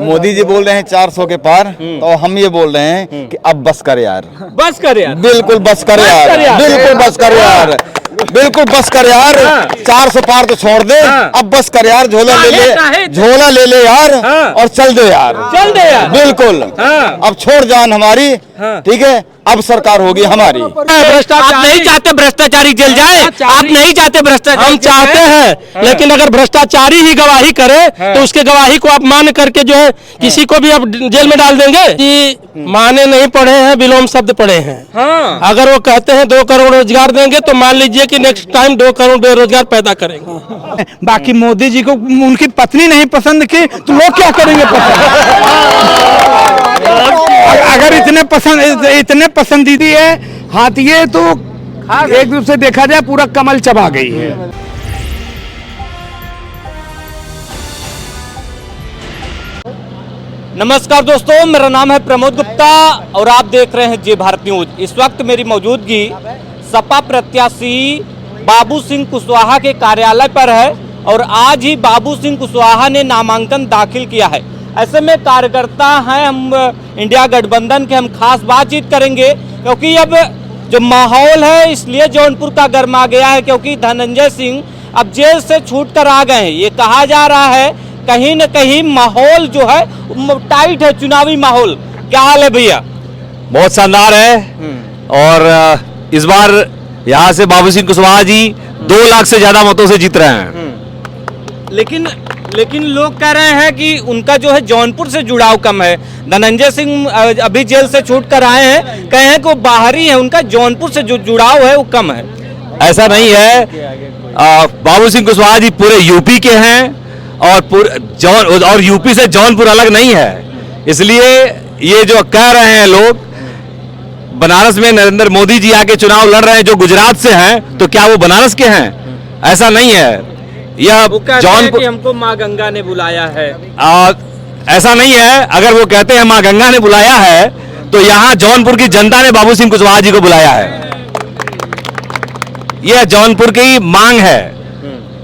मोदी जी बोल रहे हैं 400 के पार, तो हम ये बोल रहे हैं कि अब बस कर यार, बस कर यार, बिल्कुल बस कर यार, बिल्कुल बस कर यार, बिल्कुल बस कर यार। 400 पार तो छोड़ दे, अब बस कर यार, झोला ले ले यार, और चल दे यार, बिल्कुल। अब छोड़ जान हमारी, ठीक है, अब सरकार होगी हमारी। भ्रष्टाचार नहीं चाहते भ्रष्टाचारी जेल जाए, आप नहीं चाहते भ्रष्टाचारी, हम चाहते हैं, लेकिन अगर भ्रष्टाचारी ही गवाही करे तो उसके गवाही को आप मान करके जो है किसी को भी आप जेल में डाल देंगे। कि माने नहीं पढ़े हैं, विलोम शब्द पढ़े हैं। अगर वो कहते हैं 2 करोड़ रोजगार देंगे तो मान लीजिए कि नेक्स्ट टाइम 2 करोड़ बेरोजगार पैदा करेंगे। बाकी मोदी जी को उनकी पत्नी नहीं पसंद की तो लोग क्या करेंगे अगर इतने पसंदीदी है हाथ, ये तो एक रूप से देखा जाए पूरा कमल चबा गई है। नमस्कार दोस्तों, मेरा नाम है प्रमोद गुप्ता और आप देख रहे हैं जय भारत न्यूज। इस वक्त मेरी मौजूदगी सपा प्रत्याशी बाबू सिंह कुशवाहा के कार्यालय पर है और आज ही बाबू सिंह कुशवाहा ने नामांकन दाखिल किया है। ऐसे में कार्यकर्ता हैं, हम इंडिया गठबंधन के, हम खास बातचीत करेंगे क्योंकि अब जो माहौल है इसलिए जौनपुर का गर्मा गया है, क्योंकि धनंजय सिंह अब जेल से छूट कर आ गए हैं। ये कहा जा रहा है कहीं न कहीं माहौल जो है टाइट है, चुनावी माहौल। क्या हाल है भैया? बहुत शानदार है और इस बार यहाँ से बाबू सिंह कुशवाहा जी 2 लाख से ज्यादा मतों से जीत रहे हैं। लेकिन लोग कह रहे हैं कि उनका जो है जौनपुर से जुड़ाव कम है। धनंजय सिंह अभी जेल से छूट कर आए हैं, कहे हैं कि वो बाहरी है, उनका जौनपुर से जो जुड़ाव है वो कम है। ऐसा नहीं है, बाबू सिंह कुशवाहा जी पूरे यूपी के हैं और यूपी से जौनपुर अलग नहीं है। इसलिए ये जो कह रहे हैं लोग, बनारस में नरेंद्र मोदी जी आके चुनाव लड़ रहे हैं जो गुजरात से हैं, तो क्या वो बनारस के हैं? ऐसा नहीं है। यह जौनपुर, हमको माँ गंगा ने बुलाया है, ऐसा नहीं है। अगर वो कहते हैं माँ गंगा ने बुलाया है तो यहाँ जौनपुर की जनता ने बाबू सिंह कुशवाहा जी को बुलाया है। यह जौनपुर की मांग है,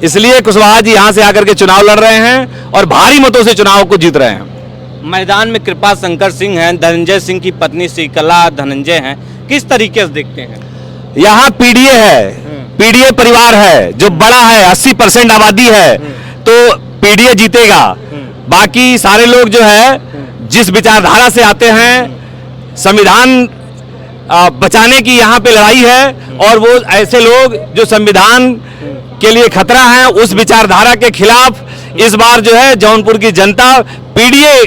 इसलिए कुशवाहा जी यहाँ से आकर के चुनाव लड़ रहे हैं और भारी मतों से चुनाव को जीत रहे हैं। मैदान में कृपा शंकर सिंह हैं, धनंजय सिंह की पत्नी श्रीकला धनंजय हैं, किस तरीके से देखते हैं? यहाँ पीडीए है, पीडीए परिवार है जो बड़ा है, 80% आबादी है, तो पीडीए जीतेगा। बाकी सारे लोग जो है जिस विचारधारा से आते हैं, संविधान बचाने की यहाँ पे लड़ाई है और वो ऐसे लोग जो संविधान के लिए खतरा है, उस विचारधारा के खिलाफ इस बार जो है जौनपुर की जनता पीडीए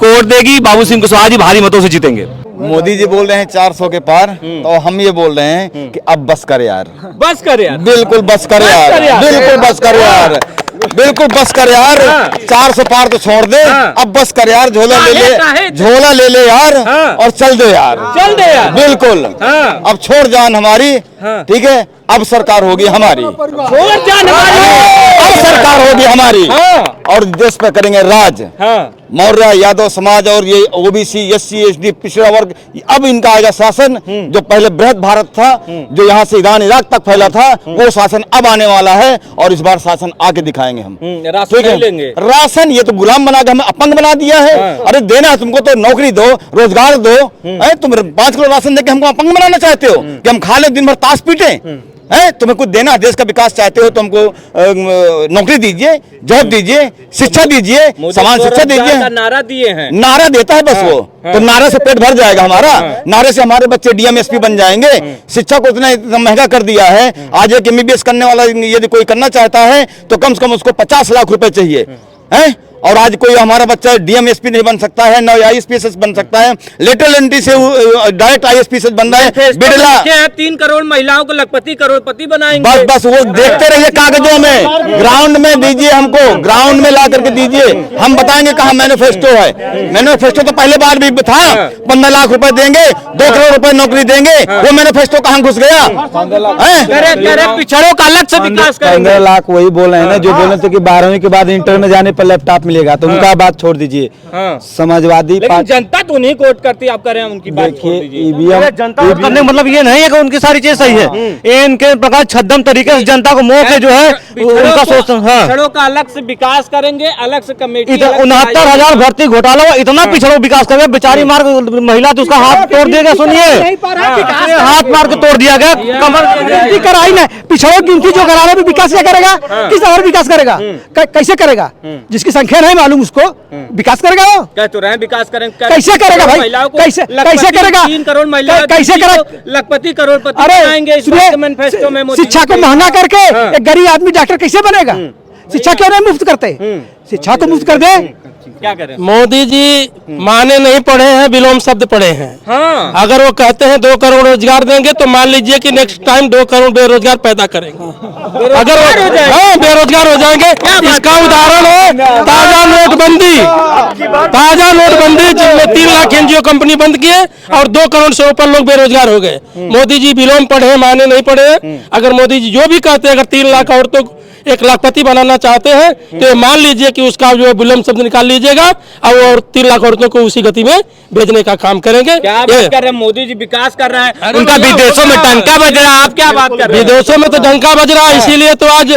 को वोट देगी। बाबू सिंह कुशवाहा जी भारी मतों से जीतेंगे। मोदी जी बोल रहे हैं 400 के पार, तो हम ये बोल रहे हैं कि अब बस कर यार, बस कर यार, बिल्कुल बस कर यार, बिल्कुल बस कर यार, बिल्कुल बस कर यार। 400 पार तो छोड़ दे, अब बस कर यार, झोला ले ले यार, और चल दे यार, बिल्कुल। अब छोड़ जान हमारी, ठीक है, अब सरकार होगी हमारी, अब सरकार होगी हमारी और देश पे करेंगे राज। मौर्य यादव समाज और ये ओबीसी एससी एसटी पिछड़ा वर्ग, अब इनका आएगा शासन। जो पहले बृहद भारत था, जो यहाँ से ईरान इराक तक फैला था, वो शासन अब आने वाला है और इस बार शासन आके दिखाएंगे हम। ठीक है, राशन ये तो गुलाम बना के हमें अपंग बना दिया है। अरे देना है तुमको तो नौकरी दो, रोजगार दो। तुम 5 किलो राशन देके हमको अपंग बनाना चाहते हो कि हम खा ले दिन भर ताश पीटे? तुम्हें कुछ देना, देश का विकास चाहते हो तो हमको नौकरी दीजिए, जॉब दीजिए, शिक्षा दीजिए, समान शिक्षा दीजिए। नारा दिए हैं, नारा देता है बस वो, तो नारे से पेट भर जाएगा हमारा। नारे से हमारे बच्चे डीएम एसपी बन जाएंगे। शिक्षा को इतना महंगा कर दिया है, आज एक एमबीबीएस करने वाला यदि कोई करना चाहता है तो कम से कम उसको 50 लाख रुपए चाहिए है। और आज कोई हमारा बच्चा डीएम एसपी नहीं बन सकता है, न आईएएस बन सकता है, लेटरल एंट्री से डायरेक्ट आईएएस बन रहा है। बिरला 3 करोड़ महिलाओं को लखपति करोड़पति बनाएंगे। बस वो देखते रहिए कागजों में, ग्राउंड में दीजिए हमको, ग्राउंड में ला करके दीजिए, हम बताएंगे कहाँ मैनिफेस्टो है। मैनिफेस्टो तो पहले बार भी था, 15 लाख रुपए देंगे, 2 करोड़ रुपए नौकरी देंगे, वो मैनिफेस्टो कहाँ घुस गया? पिछड़ों का अलग से विकास करेंगे। 15 लाख वही बोल रहे हैं ना, जो बोले थे कि 12वीं के बाद इंटर में जाने पर लैपटॉप मिलेगा तो उनका बात छोड़ दीजिए। हाँ। समाजवादी लेकिन पार्टी जनता तो नहीं वोट करती, आप कह रहे हैं उनकी बात छोड़ दीजिए। ईवीएम जनता वोट करने का मतलब ये नहीं है कि उनकी सारी चीज सही है, ये इनके प्रकार छद्म तरीके से जनता को मोह के जो है उनका सोच। हाँ, पिछड़ों का अलग से विकास करेंगे, अलग से कमेटी, 69,000 भर्ती घोटाला हुआ, इतना पिछड़ो विकास कर बेचारी मार महिला तो उसका हाथ तोड़ दिया गया। सुनिए, हाथ मार के तोड़ दिया गया। गिनती कराई ना, पिछड़ो गिनती जो करा रहे हैं विकास क्या करेगा? किस और विकास करेगा? कैसे करेगा? जिसकी संख्या नहीं मालूम उसको विकास करेगा वो? कह तो रहे हैं विकास करेंगे, कैसे करेगा भाई? कैसे करेगा? 3 करोड़ महिलाओं कैसे करेगा? लखपति करोड़पति अरे बनाएंगे इस बात के मैनिफेस्टो में। शिक्षा को महंगा करके एक गरीब आदमी डॉक्टर कैसे बनेगा? शिक्षा क्यों नहीं मुफ्त करते? शिक्षा को मुफ्त कर दे। क्या करें? मोदी जी माने नहीं पढ़े हैं, विलोम शब्द पढ़े हैं। हाँ। अगर वो कहते हैं 2 करोड़ रोजगार देंगे तो मान लीजिए कि नेक्स्ट टाइम 2 करोड़ बेरोजगार पैदा करेंगे। अगर हाँ बेरोजगार हो जाएंगे। इसका उदाहरण है ताजा नोटबंदी। ताजा नोटबंदी जिसमें 3 लाख एनजीओ कंपनी बंद किए और 2 करोड़ से ऊपर लोग बेरोजगार हो गए। मोदी जी विलोम पढ़े, माने नहीं पढ़े। अगर मोदी जी जो भी कहते हैं, अगर 3 लाख औरतों को 1 लाखपति बनाना चाहते हैं तो मान लीजिए कि उसका जो है विलोम शब्द निकाल लीजिएगा और 3 लाख औरतों को उसी गति में भेजने का काम करेंगे। क्या बात कर रहे हैं? मोदी जी विकास कर रहे हैं, उनका विदेशों में डंका बज रहा है, आप क्या बात कर रहे हैं? विदेशों में तो डंका बज रहा है, इसीलिए तो आज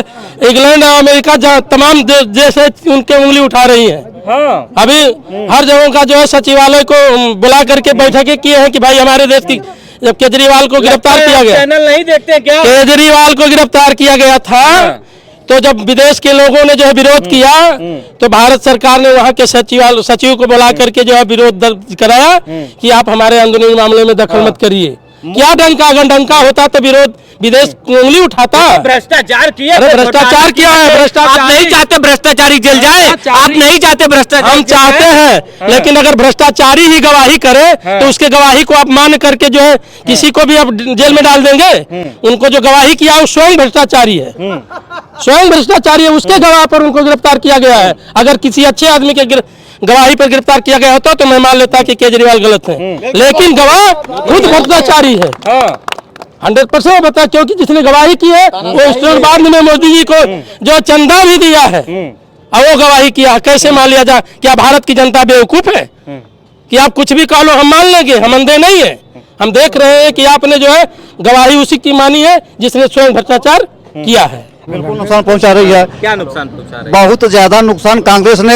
इंग्लैंड और अमेरिका तमाम देश है उनके उंगली उठा रही है। हाँ। अभी हर जगह का जो है सचिवालय को बुला करके बैठकें किए हैं कि भाई हमारे देश की, जब केजरीवाल को गिरफ्तार किया गया, चैनल नहीं देखते क्या? केजरीवाल को गिरफ्तार किया गया था तो जब विदेश के लोगों ने जो है विरोध किया तो भारत सरकार ने वहां के सचिव को बुला करके जो है विरोध दर्ज कराया कि आप हमारे अंदरूनी मामले में दखल मत करिए। क्या डंका? अगर डंका होता तो विरोध विदेश उंगली उठाता। भ्रष्टाचार किया, भ्रष्टाचार किया है। भ्रष्टाचार आप नहीं चाहते भ्रष्टाचारी जेल जाए? आप नहीं चाहते भ्रष्टाचारी? हम चाहते हैं, लेकिन अगर भ्रष्टाचारी ही गवाही करे तो उसके गवाही को आप मान करके जो है किसी को भी आप जेल में डाल देंगे। उनको जो गवाही किया वो स्वयं भ्रष्टाचारी है, स्वयं भ्रष्टाचारी है, उसके गवाह पर उनको गिरफ्तार किया गया है। अगर किसी अच्छे आदमी के गवाही पर गिरफ्तार किया गया होता तो मैं मान लेता कि केजरीवाल गलत है, लेकिन गवाह खुद भ्रष्टाचारी है। 100% बता, क्योंकि जिसने गवाही की है वो स्टेट बाद में मोदी जी को जो चंदा भी दिया है और वो गवाही किया। कैसे मान लिया जाए? क्या भारत की जनता बेवकूफ है कि आप कुछ भी कह लो हम मान लेंगे? हम अंधे नहीं है। हम देख रहे हैं कि आपने जो है गवाही उसी की मानी है जिसने स्वयं भ्रष्टाचार किया है। बिल्कुल नुकसान पहुंचा रही है। क्या नुकसान पहुंचा रही है? बहुत ज्यादा नुकसान कांग्रेस ने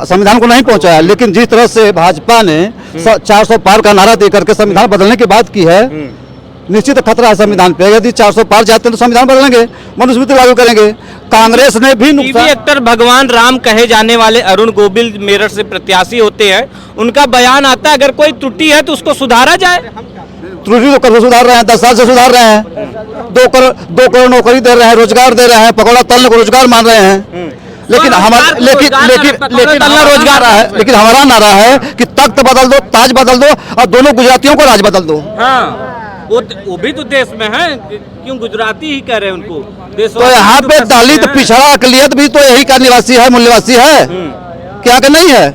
संविधान को नहीं पहुंचाया, लेकिन जिस तरह से भाजपा ने 400 पार का नारा देकर के संविधान बदलने की बात की है, निश्चित खतरा है संविधान पे। यदि 400 पार जाते हैं तो संविधान बदलेंगे, मनुस्मृति लागू करेंगे। कांग्रेस ने भी टीवी एक्टर भगवान राम कहे जाने वाले अरुण गोविल मेरठ से प्रत्याशी होते हैं, उनका बयान आता है अगर कोई त्रुटि है तो उसको सुधारा जाए। त्रुटि तो कब से सुधार रहे हैं? 10 साल से सुधार रहे हैं। 2 करोड़ नौकरी दे रहे हैं, रोजगार दे रहे हैं, पकौड़ा तलने को रोजगार मान रहे हैं। लेकिन हमारा लेकिन हमारा नारा है कि तख्त बदल दो, ताज बदल दो और दोनों गुजरातियों को राज बदल दो। हाँ, वो भी तो देश में है, क्यों गुजराती ही कह रहे हैं उनको? तो यहाँ पे दलित पिछड़ा अकलियत भी तो यही का निवासी है, मूल्यवासी है, क्या कि नहीं है?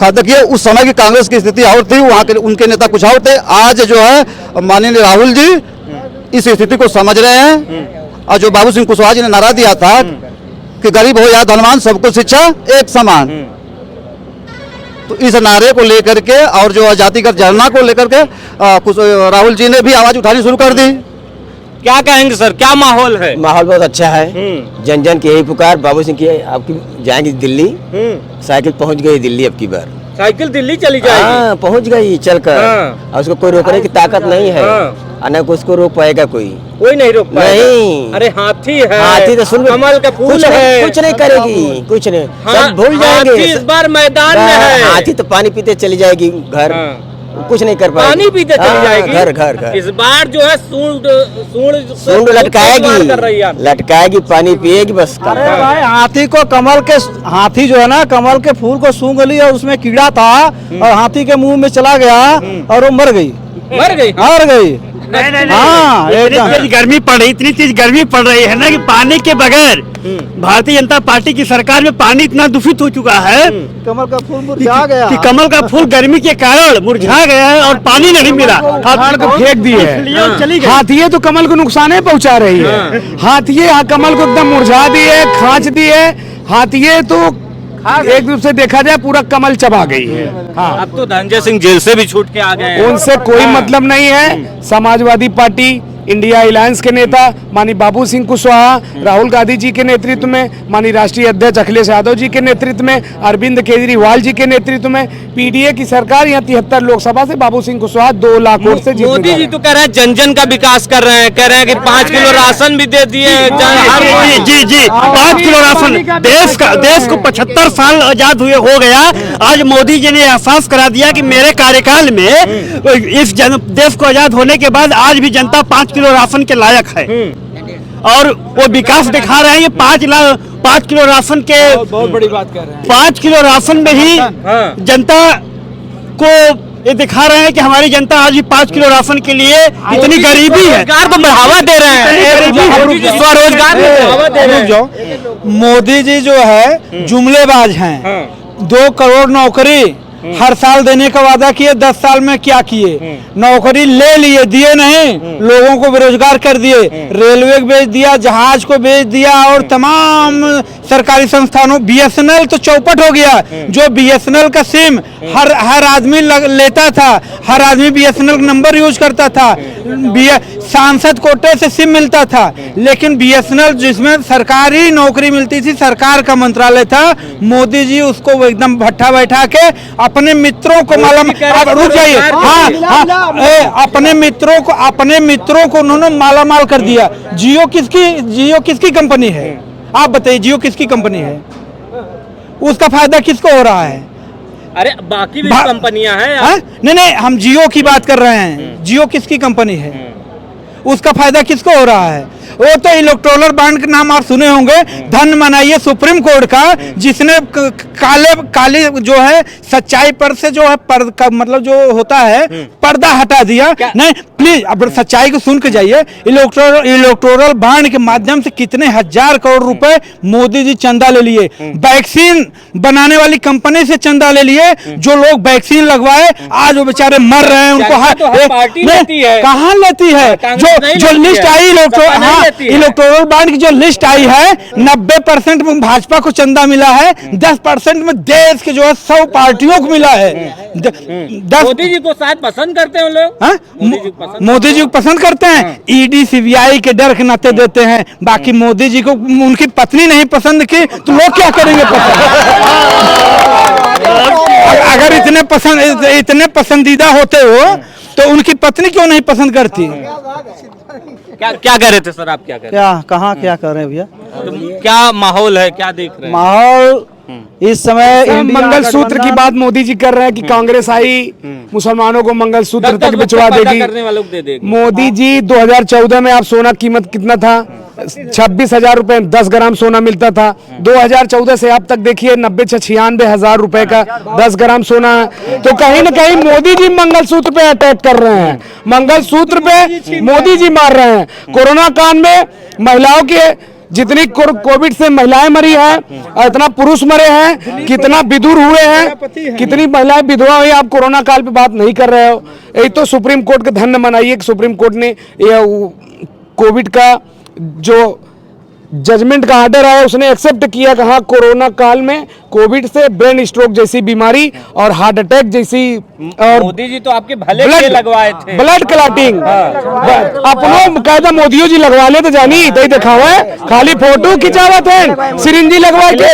देखिए उस समय की कांग्रेस की स्थिति और थी, वहाँ के उनके नेता कुछ और थे। आज जो है माननीय राहुल जी इस स्थिति को समझ रहे हैं और जो बाबू सिंह कुशवाहा जी ने नारा दिया था कि गरीब हो या धनवान सबको शिक्षा एक समान, तो इस नारे को लेकर के और जो जातिगत जनगणना को लेकर के राहुल जी ने भी आवाज उठानी शुरू कर दी। क्या कहेंगे सर, क्या माहौल है? माहौल बहुत अच्छा है। जन जन की यही पुकार, बाबू सिंह की आपकी जाएंगी दिल्ली, साइकिल पहुंच गई दिल्ली अब की बार। साइकिल दिल्ली चली जाएगी? हाँ, पहुंच गई चलकर। हाँ। और उसको कोई रोकने की ताकत नहीं है। हाँ। न उसको रोक पाएगा कोई नहीं रोक पाएगा। नहीं। अरे हाथी है, हाथी तो सुन, कमल का फूल है, कुछ नहीं करेगी, कुछ नहीं, सब भूल जाएंगे। हाथी इस बार मैदान में है। हाथी तो पानी पीते चली जाएगी घर, कुछ नहीं कर पाएगी। पानी पीते चली जाएगी घर। इस बार जो है सूंड लटकाएगी, पानी पिएगी बस। अरे भाई हाथी को हाथी जो है ना कमल के फूल को सूंघ लिया, उसमें कीड़ा था और हाथी के मुंह में चला गया और वो मर गई। हाँ, इतनी तेज गर्मी पड़ रही है ना कि पानी के बगैर भारतीय जनता पार्टी की सरकार में पानी इतना दूषित हो चुका है कमल का फूल मुरझा गया कि कमल का फूल गर्मी के कारण मुरझा गया है और पानी नहीं मिला, फेंक दिए। हाथी तो कमल को नुकसान पहुंचा रही है। हाथी कमल को एकदम मुरझा दिए, खांच दिए हाथिये तो एक रूप से देखा जाए पूरा कमल चबा गई है। हाँ, अब तो धनंजय सिंह जेल से भी छूट के आ गए हैं। उनसे कोई मतलब नहीं है। समाजवादी पार्टी इंडिया अलायंस के नेता माननीय बाबू सिंह कुशवाहा, राहुल गांधी जी के नेतृत्व में, माननीय राष्ट्रीय अध्यक्ष अखिलेश यादव जी के नेतृत्व में, अरविंद केजरीवाल जी के नेतृत्व में पीडीए की सरकार यहाँ 73 लोकसभा से बाबू सिंह कुशवाहा 2 लाख वोट से जीतने मोदी जा जी रहे हैं। तो कह रहे हैं जन जन का विकास कर रहे हैं, कह रहे हैं कि 5 किलो राशन भी दे दिए। जी जी 5 किलो राशन देश को 75 साल आजाद हुए हो गया। आज मोदी जी ने एहसास करा दिया कि मेरे कार्यकाल में इस देश को आजाद होने के बाद आज भी जनता 5 किलो राशन के लायक है और वो विकास दिखा रहे हैं। ये 5 किलो राशन के बहुत बड़ी बात कर रहे हैं। 5 किलो राशन में ही जनता को ये दिखा रहे हैं कि हमारी जनता आज भी 5 किलो राशन के लिए इतनी गरीबी है। रोजगार को बढ़ावा दे रहे हैं, स्वरोजगार को बढ़ावा दे रहे हैं। मोदी जी जो है जुमलेबाज हैं। 2 करोड़ नौकरी हर साल देने का वादा किए, 10 साल में क्या किए? नौकरी ले लिए, दिए नहीं, लोगों को बेरोजगार कर दिए, रेलवे को बेच दिया, जहाज को बेच दिया और तमाम सरकारी संस्थानों, बीएसएनएल तो चौपट हो गया। जो बीएसएनएल का सिम हर आदमी लेता था, हर आदमी बीएसएनएल नंबर यूज करता था, सांसद कोटे से सिम मिलता था, लेकिन बीएसएनएल जिसमें सरकारी नौकरी मिलती थी, सरकार का मंत्रालय था, मोदी जी उसको एकदम भट्ठा बैठा के अपने मित्रों को रुक जाइए, हाँ, अपने मित्रों को उन्होंने मालामाल कर दिया। जियो किसकी कंपनी है? आप बताइए, जियो किसकी कंपनी है? उसका फायदा किसको हो रहा है? अरे बाकी भी कंपनियां हैं। नहीं, हम जियो की बात कर रहे हैं। जियो किसकी कंपनी है? उसका फायदा किसको हो रहा है? वो तो इलेक्टोरल बॉन्ड का नाम आप सुने होंगे। धन मनाइए सुप्रीम कोर्ट का, जिसने काले जो है सच्चाई पर से जो है मतलब जो होता है पर्दा हटा दिया। नहीं प्लीज अब सच्चाई को सुन के जाइए। इलेक्टोरल बॉन्ड के माध्यम से कितने हजार करोड़ रुपए मोदी जी चंदा ले लिए। वैक्सीन बनाने वाली कंपनी से चंदा ले लिए। जो लोग वैक्सीन लगवाए आज वो बेचारे मर रहे हैं। उनको पार्टी लेती है, कहाँ लेती है? जो लिस्ट आई इलेक्टोरल बॉन्ड की जो लिस्ट आई है, 90% में भाजपा को चंदा मिला है, 10% में देश के जो है 100 पार्टियों को मिला है। मोदी जी को शायद पसंद करते हैं लोग। मोदी जी को पसंद करते हैं, ईडी सीबीआई के डर के नाते देते हैं। बाकी मोदी जी को उनकी पत्नी नहीं पसंद की तो लोग क्या करेंगे पसंद? अगर इतने पसंदीदा होते हो तो उनकी पत्नी क्यों नहीं पसंद करती? क्या कह रहे थे सर, आप क्या कह रहे हैं? क्या कर रहे हैं भैया? क्या माहौल है, क्या देख रहे हैं? माहौल इस समय मंगलसूत्र की बात मोदी जी कर रहे हैं कि कांग्रेस आई मुसलमानों को मंगलसूत्र तक बिचवा देगी। करने वालों को दे देगी। मोदी जी 2014 में आप सोना कीमत कितना था? 26,000 रुपए 10 ग्राम सोना मिलता था। 2014 से अब तक देखिए 90-96 हजार रुपए का 10 ग्राम सोना है। तो कहीं ना कहीं मोदी जी मंगलसूत्र पे अटैक कर रहे हैं, मंगलसूत्र पे मोदी जी मार रहे हैं। कोरोना काल में महिलाओं के जितनी कोविड से महिलाएं मरी हैं और इतना पुरुष मरे हैं, कितना विदुर हुए हैं, कितनी महिलाएं विधवा हुई, आप कोरोना काल पे बात नहीं कर रहे हो। यही तो सुप्रीम कोर्ट का धन्य मनाइए कि सुप्रीम कोर्ट ने कोविड का जो जजमेंट का ऑर्डर है उसने एक्सेप्ट किया। कहा कोरोना काल में कोविड से ब्रेन स्ट्रोक जैसी बीमारी और हार्ट अटैक जैसी, और मोदी जी तो आपके भले के लिए लगवाए थे। ब्लड क्लॉटिंग अपनो कायदा मोदियो जी लगवा ले तो जानी तो दिखावा है, खाली फोटो खिंचावत है, सिरिंजी लगवा के।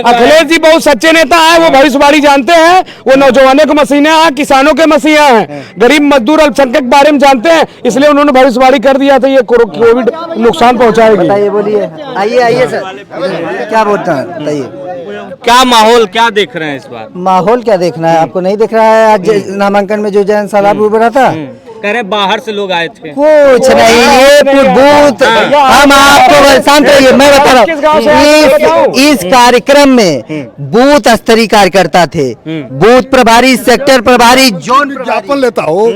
अखिलेश जी बहुत सच्चे नेता है, वो भविष्यवाणी जानते हैं, वो नौजवानों के मसीहा हैं, किसानों के मसीहा हैं, गरीब मजदूर अल्पसंख्यक के बारे में जानते हैं, इसलिए उन्होंने भविष्यवाणी कर दिया था ये कोविड नुकसान पहुंचाएगी। आइए सर, क्या बोलते हैं बताइए? क्या माहौल क्या देख रहे हैं इस बार? माहौल क्या देखना है, आपको नहीं दिख रहा है? आज नामांकन में जो जयंत सलाब उभरा था, कह रहे बाहर से लोग आए थे। कुछ नहीं, ये बूथ हम आपको शांत रहिए, मैं बता रहा हूँ। इस कार्यक्रम में बूथ स्तरीय कार्यकर्ता थे, बूथ प्रभारी, सेक्टर प्रभारी, जोन विज्ञापन लेता हो।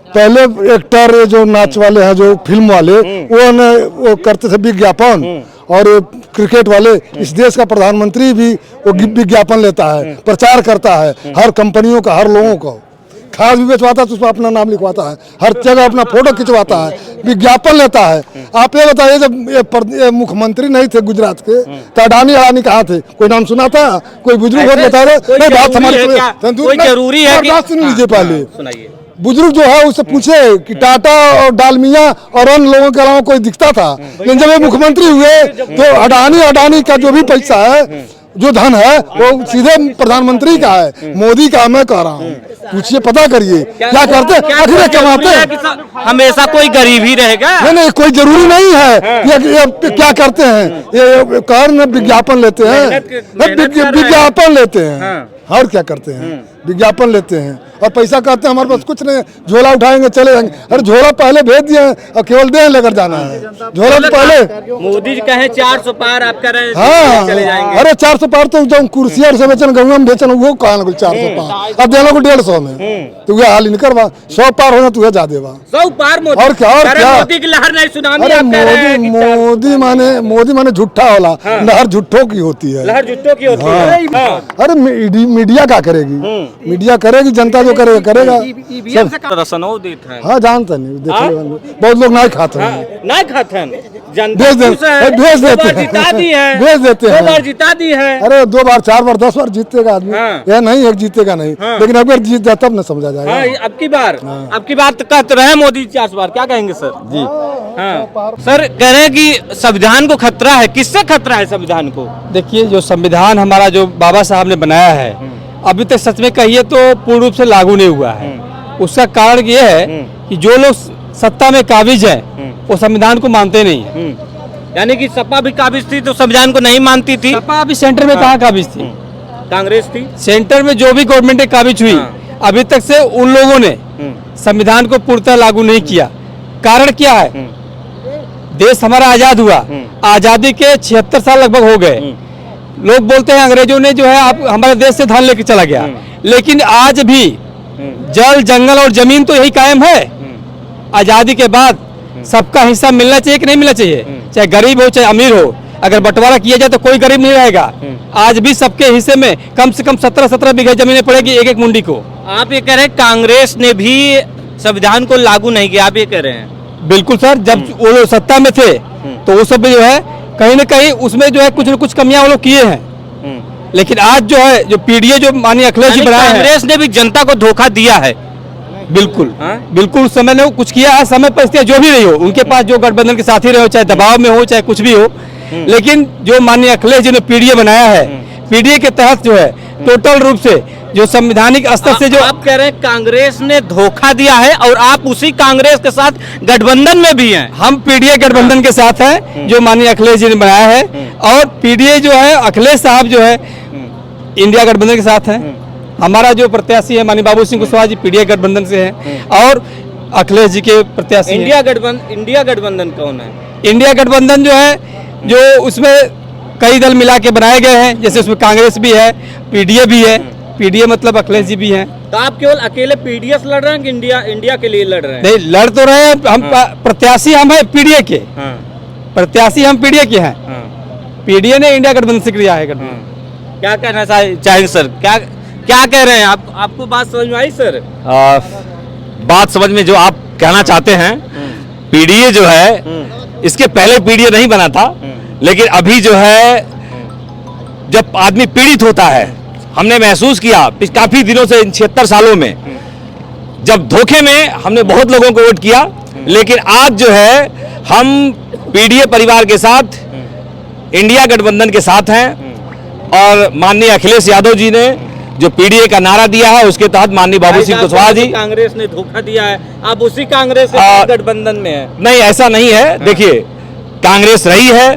पहले एक्टर जो नाच वाले हैं, जो फिल्म वाले, वो करते थे विज्ञापन, और क्रिकेट वाले, इस देश का प्रधानमंत्री भी वो विज्ञापन लेता है, प्रचार करता है हर कंपनियों का, हर लोगों को। खाद भी बेचवाता है तो उसमें अपना नाम लिखवाता है, हर जगह अपना फोटो खिंचवाता है, विज्ञापन लेता है। आप ये बताइए, जब ये मुख्यमंत्री नहीं थे गुजरात के तो अडानी कहाँ थे? कोई नाम सुना था? कोई बुजुर्ग बता रहे नहीं, बात हमारी जरूरी है सुन लीजिए पहले। सुनाइए। बुजुर्ग जो है उससे पूछे कि टाटा और डालमिया और अन्य लोगों के अलावा कोई दिखता था, लेकिन जब ये मुख्यमंत्री हुए तो अडानी का जो भी पैसा है, जो धन है, वो सीधे प्रधानमंत्री का है, मोदी का। मैं कह रहा हूँ, पूछिए, पता करिए क्या करते हैं, कमाते। हमेशा कोई गरीब ही रहेगा? नहीं, कोई जरूरी नहीं है। ये क्या करते हैं, ये कारण विज्ञापन लेते हैं, विज्ञापन लेते हैं, और क्या करते हैं? विज्ञापन लेते हैं और पैसा कहते हैं हमारे पास कुछ नहीं, झोला उठाएंगे चले जाएंगे। अरे झोला पहले भेज दिए और केवल देह लेकर जाना है, झोला तो पहले। मोदी जी कहे 400 पार, आप कह रहे हैं हाँ, चले जाएंगे। अरे 400 पार तो जो कुर्सियां से बेचन, गंगा में बेचन, वो कहा 400 पार, अब देना को 150 में, तो वह हाल ही नहीं करवा। 100 पार होना तुझे जा देवा, 100 पार मोदी। और क्या मोदी की लहर नहीं सुनामी। अरे मोदी माने झूठा होला, लहर झूठों की होती है, लहर झूठों की होती है। अरे मीडिया क्या करेगी? मीडिया करेगी, जनता जो करेगा। हाँ, जानता नहीं, बहुत लोग नहीं खाते हैं, नहीं खाते हैं, भेज देते हैं, जिता दी है, भेज देते हैं, 2 बार जिता दी है। अरे 2 बार 4 बार 10 बार जीतेगा आदमी, यह नहीं एक जीतेगा नहीं, लेकिन अगर जीत जाए तब न समझा जाएगा। अब की बार तो कहते रहे मोदी 400 बार, क्या कहेंगे सर? जी हाँ सर, कह रहे हैं कि संविधान को खतरा है। किससे खतरा है संविधान को? देखिए, जो संविधान हमारा जो बाबा साहब ने बनाया है, अभी तक सच में कहिए तो पूर्ण रूप से लागू नहीं हुआ है। उसका कारण ये है कि जो लोग सत्ता में काबिज हैं, वो संविधान को मानते नहीं है। यानी कि सपा भी काबिज थी तो संविधान को नहीं मानती थी। सपा अभी सेंटर में कहाँ काबिज थी? कांग्रेस थी सेंटर में। जो भी गवर्नमेंट काबिज हुई, अभी तक से उन लोगों ने संविधान को पूर्णतः लागू नहीं किया। कारण क्या है? देश हमारा आजाद हुआ, आजादी के 76 साल लगभग हो गए। लोग बोलते हैं अंग्रेजों ने जो है आप हमारे देश से धन लेके चला गया, लेकिन आज भी जल, जंगल और जमीन तो यही कायम है। आजादी के बाद सबका हिस्सा मिलना चाहिए कि नहीं मिलना चाहिए? चाहे गरीब हो चाहे अमीर हो, अगर बंटवारा किया जाए तो कोई गरीब नहीं रहेगा। आज भी सबके हिस्से में कम से कम 17-17 बीघे जमीनें पड़ेगी एक मुंडी को। आप ये कह रहे हैं कांग्रेस ने भी संविधान को लागू नहीं किया, आप ये कह रहे हैं? बिल्कुल सर, जब वो लोग सत्ता में थे तो वो सब जो है कहीं न कहीं उसमें जो है कुछ न कुछ कमियां वो लोग किए हैं। लेकिन आज जो है, जो पीडीए जो माननीय अखिलेश जी बनाए हैं, कांग्रेस ने भी जनता को धोखा दिया है। बिल्कुल बिल्कुल, उस समय ने कुछ किया है। समय परिस्थितियां जो भी रही हो, उनके पास जो गठबंधन के साथी रहे हो, चाहे दबाव में हो चाहे कुछ भी हो, लेकिन जो माननीय अखिलेश जी ने पीडीए बनाया है, पीडीए के तहत जो है टोटल रूप से जो संवैधानिक स्तर से जो आप कह रहे हैं कांग्रेस ने धोखा दिया है और आप उसी कांग्रेस के साथ गठबंधन में भी हैं। हम पीडीए गठबंधन के साथ हैं जो माननीय अखिलेश जी ने बनाया है, और पीडीए जो है अखिलेश साहब जो है इंडिया गठबंधन के साथ हैं। हमारा जो प्रत्याशी है माननीय बाबू सिंह कुशवाहा जी पीडीए गठबंधन से हैं, और अखिलेश जी के प्रत्याशी इंडिया गठबंधन कौन है? इंडिया गठबंधन जो है, जो उसमें कई दल मिला के बनाए गए हैं, जैसे उसमें कांग्रेस भी है, पीडीए भी है। पीडीए मतलब अखिलेश जी भी हैं। तो आप केवल अकेले पीडीए से लड़ रहे हैं कि इंडिया के लिए लड़ रहे हैं? नहीं, लड़ तो रहे हैं हम। प्रत्याशी हम हैं पीडीए के, प्रत्याशी हम पीडीए के हैं। पीडीए ने इंडिया गठबंधन से किया है गठबंधन। क्या कहना चाहिए सर? क्या कह रहे हैं आप? आपको बात समझ में आई सर? बात समझ में जो आप कहना चाहते हैं, पीडीए जो है, इसके पहले पीडीए नहीं बना था, लेकिन अभी जो है जब आदमी पीड़ित होता है, हमने महसूस किया काफी दिनों से इन 76 सालों में, जब धोखे में हमने बहुत लोगों को वोट किया, लेकिन आज जो है हम पीडीए परिवार के साथ, इंडिया गठबंधन के साथ हैं। और माननीय अखिलेश यादव जी ने जो पीडीए का नारा दिया है, उसके तहत माननीय बाबू सिंह कुशवाहा जी, कांग्रेस ने धोखा दिया है, आप उसी कांग्रेस से गठबंधन में है? नहीं, ऐसा नहीं है। देखिए, कांग्रेस रही है,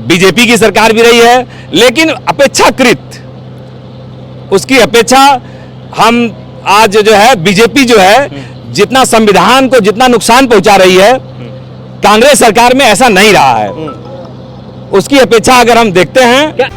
बीजेपी की सरकार भी रही है, लेकिन अपेक्षाकृत उसकी अपेक्षा हम आज जो है बीजेपी जो है जितना संविधान को जितना नुकसान पहुंचा रही है, कांग्रेस सरकार में ऐसा नहीं रहा है। उसकी अपेक्षा अगर हम देखते हैं